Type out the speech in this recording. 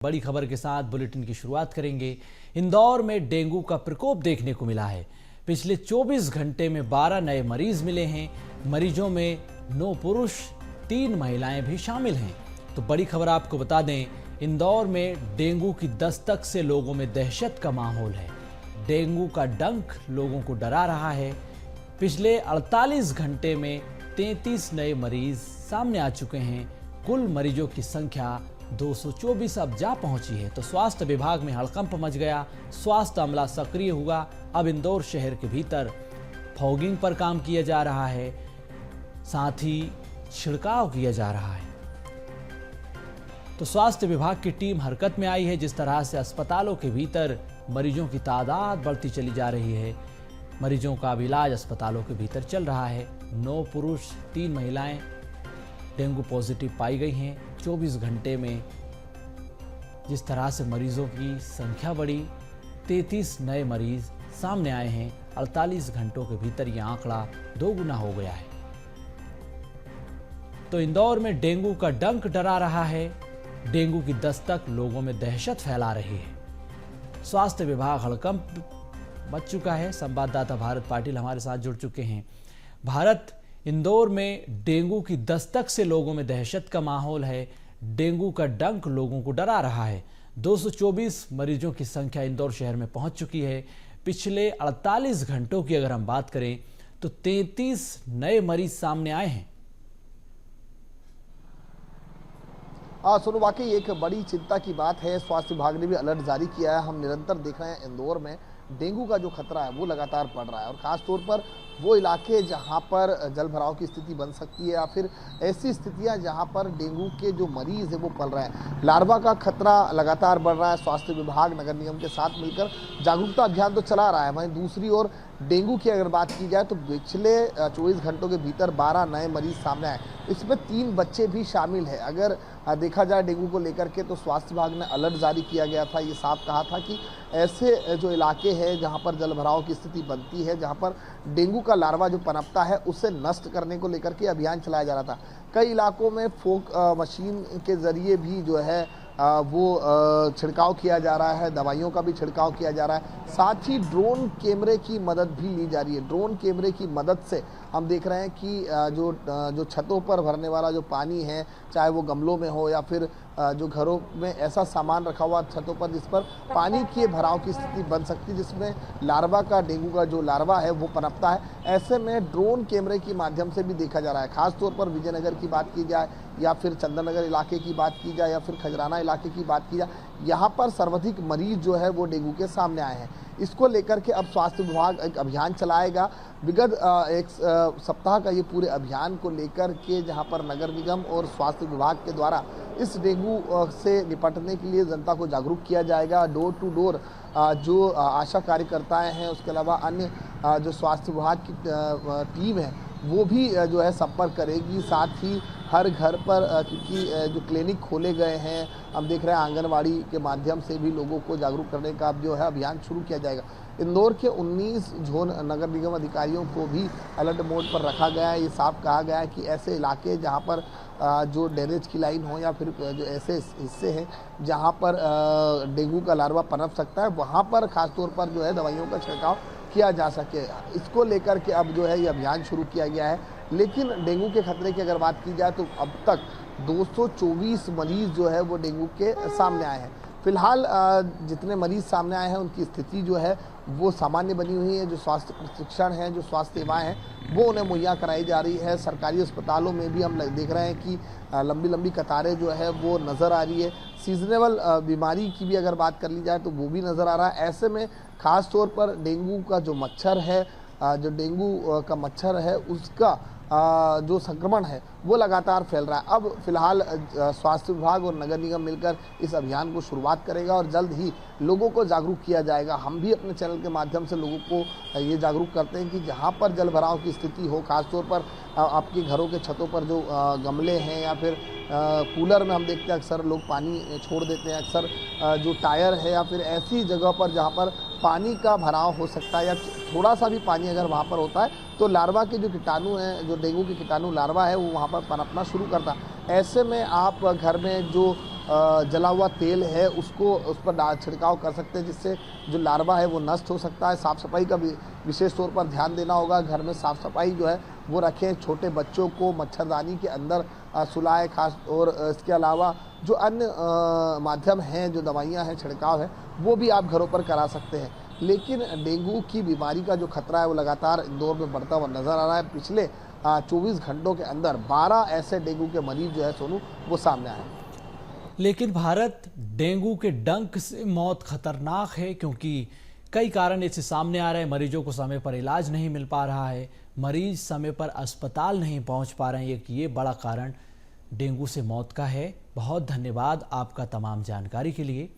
बड़ी खबर के साथ बुलेटिन की शुरुआत करेंगे। इंदौर में डेंगू का प्रकोप देखने को मिला है। पिछले 24 घंटे में 12 नए मरीज मिले हैं। मरीजों में 9 पुरुष 3 महिलाएं भी शामिल हैं। तो बड़ी खबर आपको बता दें, इंदौर में डेंगू की दस्तक से लोगों में दहशत का माहौल है। डेंगू का डंक लोगों को डरा रहा है। पिछले 48 घंटे में 33 नए मरीज सामने आ चुके हैं। कुल मरीजों की संख्या 224 अब जा पहुंची है। तो स्वास्थ्य विभाग में हड़कंप मच गया। स्वास्थ्य अमला सक्रिय हुआ। अब इंदौर शहर के भीतर फॉगिंग पर काम किया जा रहा है, साथ ही छिड़काव किया जा रहा है। तो स्वास्थ्य विभाग की टीम हरकत में आई है। जिस तरह से अस्पतालों के भीतर मरीजों की तादाद बढ़ती चली जा रही है, मरीजों का इलाज अस्पतालों के भीतर चल रहा है। 9 पुरुष 3 महिलाएं डेंगू पॉजिटिव पाई गई हैं। 24 घंटे में जिस तरह से मरीजों की संख्या बढ़ी, 33 नए मरीज सामने आए हैं। 48 घंटों के भीतर यह आंकड़ा 2 गुना हो गया है। तो इंदौर में डेंगू का डंक डरा रहा है। डेंगू की दस्तक लोगों में दहशत फैला रही है। स्वास्थ्य विभाग हड़कंप मच चुका है। संवाददाता भारत पाटिल हमारे साथ जुड़ चुके हैं। भारत, इंदौर में डेंगू की दस्तक से लोगों में दहशत का माहौल है। डेंगू का डंक लोगों को डरा रहा है। 224 मरीजों की संख्या इंदौर शहर में पहुंच चुकी है। पिछले 48 घंटों की अगर हम बात करें तो 33 नए मरीज सामने आए हैं। सुनो, वाकई एक बड़ी चिंता की बात है। स्वास्थ्य विभाग ने भी अलर्ट जारी किया है। हम निरंतर देख रहे हैं इंदौर में डेंगू का जो खतरा है वो लगातार बढ़ रहा है, और ख़ास तौर पर वो इलाके जहां पर जल भराव की स्थिति बन सकती है या फिर ऐसी स्थितियां जहां पर डेंगू के जो मरीज है वो पल रहे हैं। लार्वा का खतरा लगातार बढ़ रहा है। स्वास्थ्य विभाग नगर निगम के साथ मिलकर जागरूकता अभियान तो चला रहा है। वहीं दूसरी ओर डेंगू की अगर बात की जाए तो पिछले 24 घंटों के भीतर 12 नए मरीज सामने आए। इसमें 3 बच्चे भी शामिल है। अगर देखा जाए डेंगू को लेकर के तो स्वास्थ्य विभाग ने अलर्ट जारी किया गया था। ये साफ कहा था कि ऐसे जो इलाके हैं जहां पर जल भराव की स्थिति बनती है, जहां पर डेंगू का लार्वा जो पनपता है उसे नष्ट करने को लेकर के अभियान चलाया जा रहा था। कई इलाकों में फोक मशीन के जरिए भी जो है वो छिड़काव किया जा रहा है। दवाइयों का भी छिड़काव किया जा रहा है। साथ ही ड्रोन कैमरे की मदद भी ली जा रही है। ड्रोन कैमरे की मदद से हम देख रहे हैं कि जो छतों पर भरने वाला जो पानी है, चाहे वो गमलों में हो या फिर जो घरों में ऐसा सामान रखा हुआ छतों पर जिस पर पानी के भराव की स्थिति बन सकती है, जिसमें लार्वा का, डेंगू का जो लार्वा है वो पनपता है। ऐसे में ड्रोन कैमरे के माध्यम से भी देखा जा रहा है। खासतौर पर विजयनगर की बात की जाए या फिर चंदननगर इलाके की बात की जाए या फिर खजराना इलाके की बात की जाए, यहाँ पर सर्वाधिक मरीज जो है वो डेंगू के सामने आए हैं। इसको लेकर के अब स्वास्थ्य विभाग एक अभियान चलाएगा। विगत एक सप्ताह का ये पूरे अभियान को लेकर के जहाँ पर नगर निगम और स्वास्थ्य विभाग के द्वारा इस डेंगू से निपटने के लिए जनता को जागरूक किया जाएगा। डोर टू डोर जो आशा कार्यकर्ताएं हैं, उसके अलावा अन्य जो स्वास्थ्य विभाग की टीम है वो भी जो है संपर्क करेगी। साथ ही हर घर पर क्योंकि जो क्लिनिक खोले गए हैं, हम देख रहे हैं आंगनवाड़ी के माध्यम से भी लोगों को जागरूक करने का अब जो है अभियान शुरू किया जाएगा। इंदौर के 19 जोन नगर निगम अधिकारियों को भी अलर्ट मोड पर रखा गया है। ये साफ कहा गया है कि ऐसे इलाके जहां पर जो ड्रेनेज की लाइन हो या फिर जो ऐसे हिस्से हैं जहां पर डेंगू का लार्वा पनप सकता है, वहां पर खासतौर पर जो है दवाइयों का छिड़काव किया जा सके। इसको लेकर के अब जो है ये अभियान शुरू किया गया है। लेकिन डेंगू के खतरे की अगर बात की जाए तो अब तक 224 मरीज जो है वो डेंगू के सामने आए हैं। फिलहाल जितने मरीज सामने आए हैं उनकी स्थिति जो है वो सामान्य बनी हुई है। जो स्वास्थ्य प्रशिक्षण है, जो स्वास्थ्य सेवाएं हैं वो उन्हें मुहैया कराई जा रही है। सरकारी अस्पतालों में भी हम देख रहे हैं कि लंबी लंबी कतारें जो है वो नज़र आ रही है। सीजनेबल बीमारी की भी अगर बात कर ली जाए तो वो भी नज़र आ रहा है। ऐसे में ख़ास तौर पर डेंगू का जो मच्छर है, जो डेंगू का मच्छर है उसका जो संक्रमण है वो लगातार फैल रहा है। अब फिलहाल स्वास्थ्य विभाग और नगर निगम मिलकर इस अभियान को शुरुआत करेगा और जल्द ही लोगों को जागरूक किया जाएगा। हम भी अपने चैनल के माध्यम से लोगों को ये जागरूक करते हैं कि जहाँ पर जल भराव की स्थिति हो, खासतौर पर आपके घरों के छतों पर जो गमले हैं या फिर कूलर में हम देखते हैं अक्सर लोग पानी छोड़ देते हैं। अक्सर जो टायर है या फिर ऐसी जगह पर जहाँ पर पानी का भराव हो सकता है या थोड़ा सा भी पानी अगर वहाँ पर होता है तो लार्वा के जो कीटाणु हैं, जो डेंगू के कीटाणु लार्वा है वो वहाँ पर पनपना शुरू करता है। ऐसे में आप घर में जो जला हुआ तेल है उसको उस पर छिड़काव कर सकते हैं, जिससे जो लार्वा है वो नष्ट हो सकता है। साफ़ सफाई का भी विशेष तौर पर ध्यान देना होगा। घर में साफ़ सफाई जो है वो रखें। छोटे बच्चों को मच्छरदानी के अंदर सुलाएं खास, और इसके अलावा जो अन्य माध्यम हैं, जो दवाइयाँ हैं, छिड़काव है, वो भी आप घरों पर करा सकते हैं। लेकिन डेंगू की बीमारी का जो खतरा है वो लगातार इंदौर में बढ़ता हुआ नजर आ रहा है। पिछले 24 घंटों के अंदर 12 ऐसे डेंगू के मरीज जो है सोनू वो सामने आए हैं। लेकिन भारत डेंगू के डंक से मौत खतरनाक है, क्योंकि कई कारण इससे सामने आ रहे हैं। मरीजों को समय पर इलाज नहीं मिल पा रहा है, मरीज समय पर अस्पताल नहीं पहुंच पा रहे हैं। ये बड़ा कारण डेंगू से मौत का है। बहुत धन्यवाद आपका तमाम जानकारी के लिए।